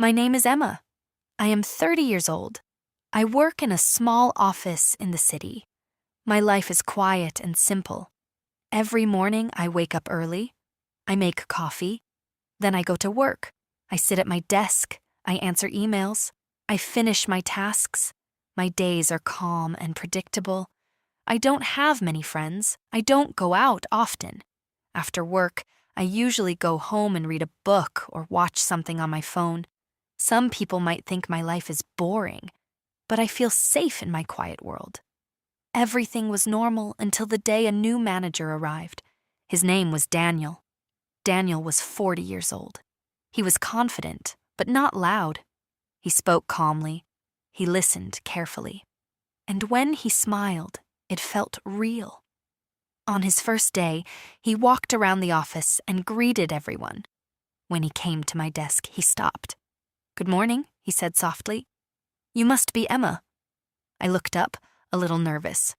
My name is Emma. I am 30 years old. I work in a small office in the city. My life is quiet and simple. Every morning I wake up early. I make coffee. Then I go to work. I sit at my desk. I answer emails. I finish my tasks. My days are calm and predictable. I don't have many friends. I don't go out often. After work, I usually go home and read a book or watch something on my phone. Some people might think my life is boring, but I feel safe in my quiet world. Everything was normal until the day a new manager arrived. His name was Daniel. Daniel was 40 years old. He was confident, but not loud. He spoke calmly. He listened carefully. And when he smiled, it felt real. On his first day, he walked around the office and greeted everyone. When he came to my desk, he stopped. "Good morning," he said softly. "You must be Emma." I looked up, a little nervous.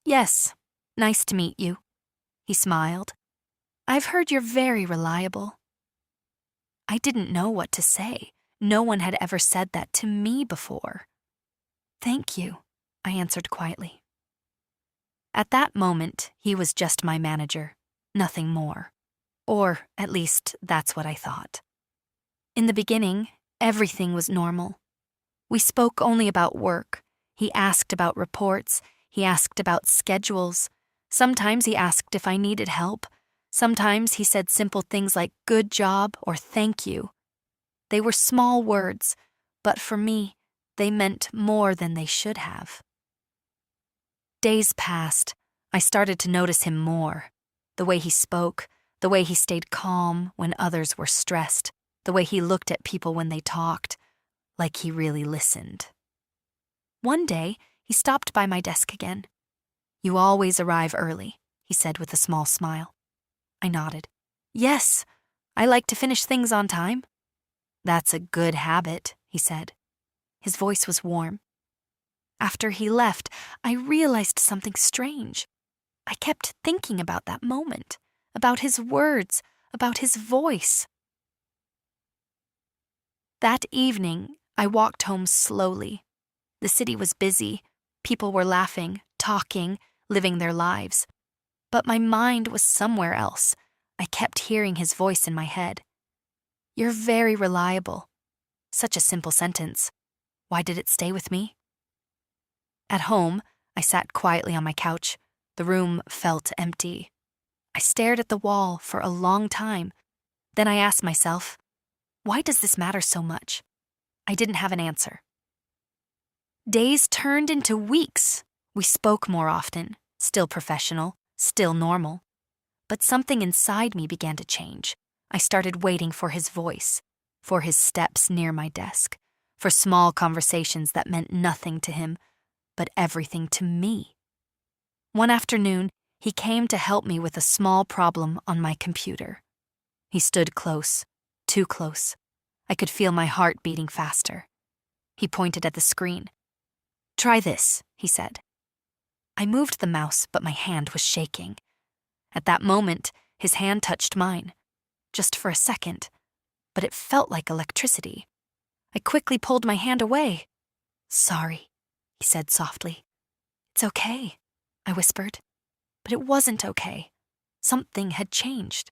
"Yes, nice to meet you." He smiled. "I've heard you're very reliable." I didn't know what to say. No one had ever said that to me before. "Thank you," I answered quietly. At that moment, he was just my manager, nothing more. Or, at least, that's what I thought. In the beginning, everything was normal. We spoke only about work. He asked about reports. He asked about schedules. Sometimes he asked if I needed help. Sometimes he said simple things like "good job" or "thank you." They were small words, but for me, they meant more than they should have. Days passed. I started to notice him more. The way he spoke, the way he stayed calm when others were stressed, the way he looked at people when they talked, like he really listened. One day, he stopped by my desk again. "You always arrive early," he said with a small smile. I nodded. "Yes, I like to finish things on time." "That's a good habit," he said. His voice was warm. After he left, I realized something strange. I kept thinking about that moment, about his words, about his voice. That evening, I walked home slowly. The city was busy. People were laughing, talking, living their lives. But my mind was somewhere else. I kept hearing his voice in my head. "You're very reliable." Such a simple sentence. Why did it stay with me? At home, I sat quietly on my couch. The room felt empty. I stared at the wall for a long time. Then I asked myself, why does this matter so much? I didn't have an answer. Days turned into weeks. We spoke more often, still professional, still normal. But something inside me began to change. I started waiting for his voice, for his steps near my desk, for small conversations that meant nothing to him, but everything to me. One afternoon, he came to help me with a small problem on my computer. He stood close, too close. I could feel my heart beating faster. He pointed at the screen. "Try this," he said. I moved the mouse, but my hand was shaking. At that moment, his hand touched mine. Just for a second, but it felt like electricity. I quickly pulled my hand away. "Sorry," he said softly. "It's okay," I whispered. But it wasn't okay. Something had changed.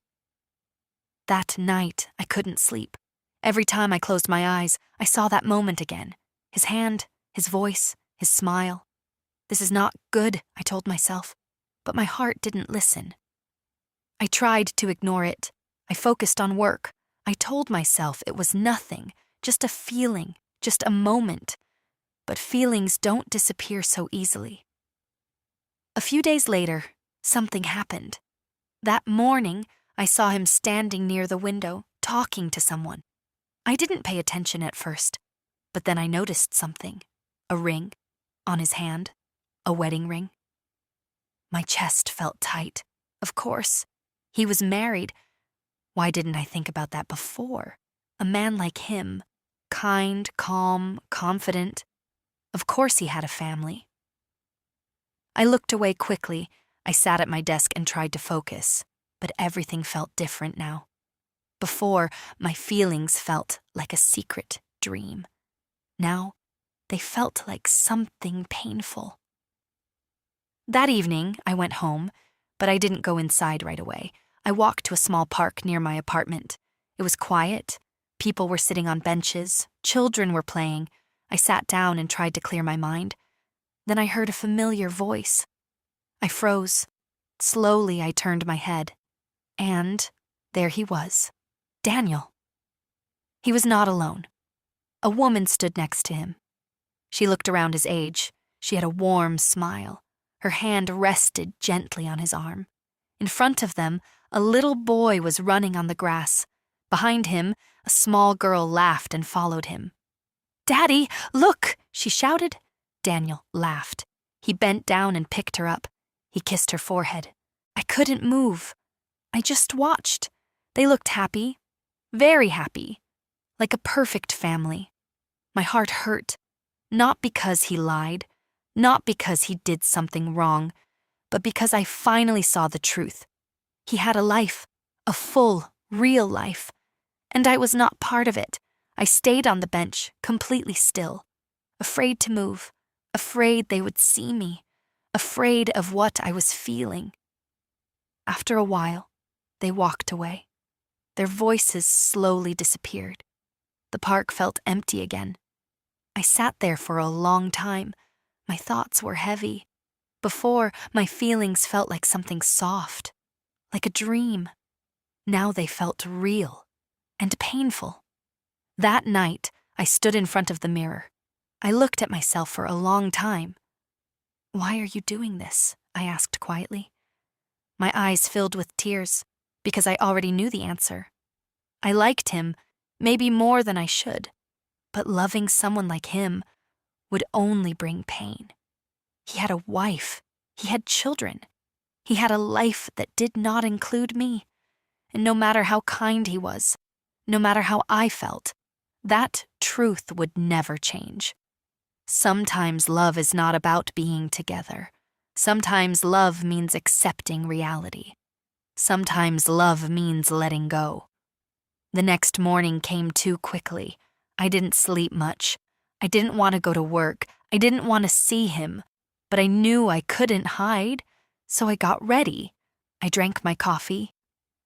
That night, I couldn't sleep. Every time I closed my eyes, I saw that moment again. His hand, his voice, his smile. This is not good, I told myself, but my heart didn't listen. I tried to ignore it. I focused on work. I told myself it was nothing, just a feeling, just a moment. But feelings don't disappear so easily. A few days later, something happened. That morning, I saw him standing near the window, talking to someone. I didn't pay attention at first, but then I noticed something. A ring on his hand, a wedding ring. My chest felt tight. Of course. He was married. Why didn't I think about that before? A man like him, kind, calm, confident. Of course he had a family. I looked away quickly. I sat at my desk and tried to focus, but everything felt different now. Before, my feelings felt like a secret dream. Now, they felt like something painful. That evening, I went home, but I didn't go inside right away. I walked to a small park near my apartment. It was quiet. People were sitting on benches. Children were playing. I sat down and tried to clear my mind. Then I heard a familiar voice. I froze. Slowly, I turned my head. And there he was, Daniel. He was not alone. A woman stood next to him. She looked around his age. She had a warm smile. Her hand rested gently on his arm. In front of them, a little boy was running on the grass. Behind him, a small girl laughed and followed him. "Daddy, look!" she shouted. Daniel laughed. He bent down and picked her up. He kissed her forehead. I couldn't move. I just watched. They looked happy, very happy, like a perfect family. My heart hurt, not because he lied, not because he did something wrong, but because I finally saw the truth. He had a life, a full, real life, and I was not part of it. I stayed on the bench, completely still, afraid to move, afraid they would see me, afraid of what I was feeling. After a while, they walked away. Their voices slowly disappeared. The park felt empty again. I sat there for a long time. My thoughts were heavy. Before, my feelings felt like something soft, like a dream. Now they felt real and painful. That night, I stood in front of the mirror. I looked at myself for a long time. "Why are you doing this?" I asked quietly. My eyes filled with tears, because I already knew the answer. I liked him, maybe more than I should, but loving someone like him would only bring pain. He had a wife, he had children, he had a life that did not include me. And no matter how kind he was, no matter how I felt, that truth would never change. Sometimes love is not about being together. Sometimes love means accepting reality. Sometimes love means letting go. The next morning came too quickly. I didn't sleep much. I didn't want to go to work. I didn't want to see him. But I knew I couldn't hide, so I got ready. I drank my coffee,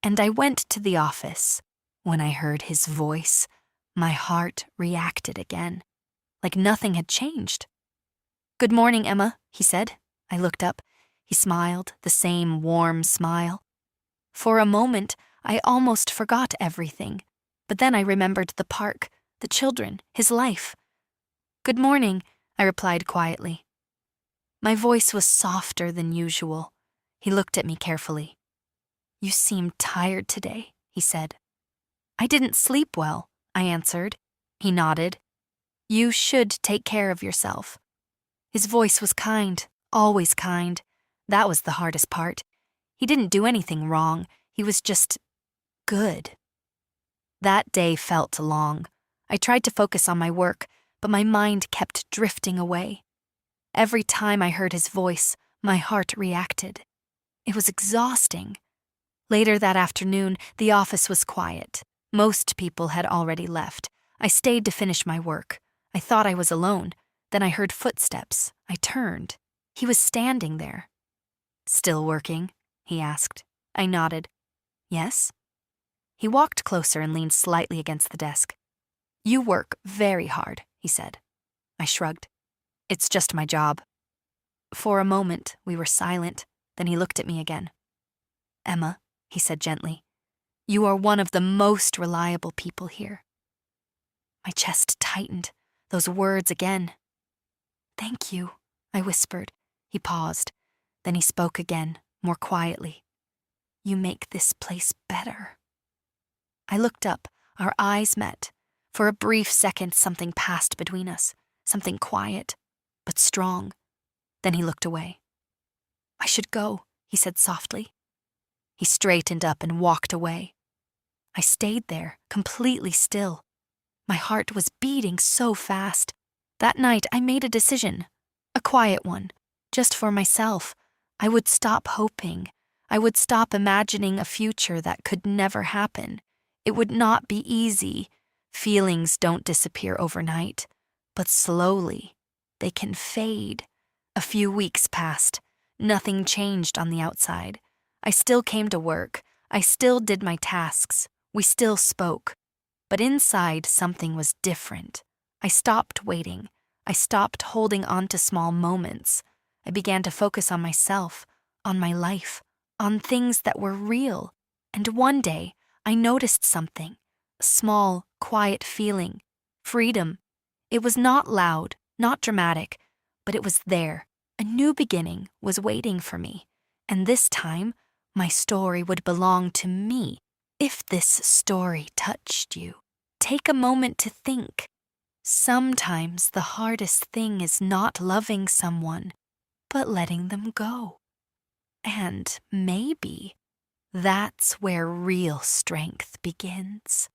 and I went to the office. When I heard his voice, my heart reacted again, like nothing had changed. "Good morning, Emma," he said. I looked up. He smiled, the same warm smile. For a moment, I almost forgot everything, but then I remembered the park, the children, his life. "Good morning," I replied quietly. My voice was softer than usual. He looked at me carefully. "You seem tired today," he said. "I didn't sleep well," I answered. He nodded. "You should take care of yourself." His voice was kind, always kind. That was the hardest part. He didn't do anything wrong. He was just good. That day felt long. I tried to focus on my work, but my mind kept drifting away. Every time I heard his voice, my heart reacted. It was exhausting. Later that afternoon, the office was quiet. Most people had already left. I stayed to finish my work. I thought I was alone. Then I heard footsteps. I turned. He was standing there. "Still working?" he asked. I nodded. "Yes?" He walked closer and leaned slightly against the desk. "You work very hard," he said. I shrugged. "It's just my job." For a moment, we were silent. Then he looked at me again. "Emma," he said gently, "you are one of the most reliable people here." My chest tightened. Those words again. "Thank you," I whispered. He paused. Then he spoke again, more quietly. "You make this place better." I looked up. Our eyes met. For a brief second, something passed between us. Something quiet, but strong. Then he looked away. "I should go," he said softly. He straightened up and walked away. I stayed there, completely still. My heart was beating so fast. That night, I made a decision. A quiet one. Just for myself. I would stop hoping. I would stop imagining a future that could never happen. It would not be easy. Feelings don't disappear overnight, but slowly they can fade. A few weeks passed. Nothing changed on the outside. I still came to work. I still did my tasks. We still spoke. But inside, something was different. I stopped waiting. I stopped holding on to small moments. I began to focus on myself, on my life, on things that were real. And one day, I noticed something. A small, quiet feeling. Freedom. It was not loud, not dramatic, but it was there. A new beginning was waiting for me. And this time, my story would belong to me. If this story touched you, take a moment to think. Sometimes the hardest thing is not loving someone, but letting them go. And maybe that's where real strength begins.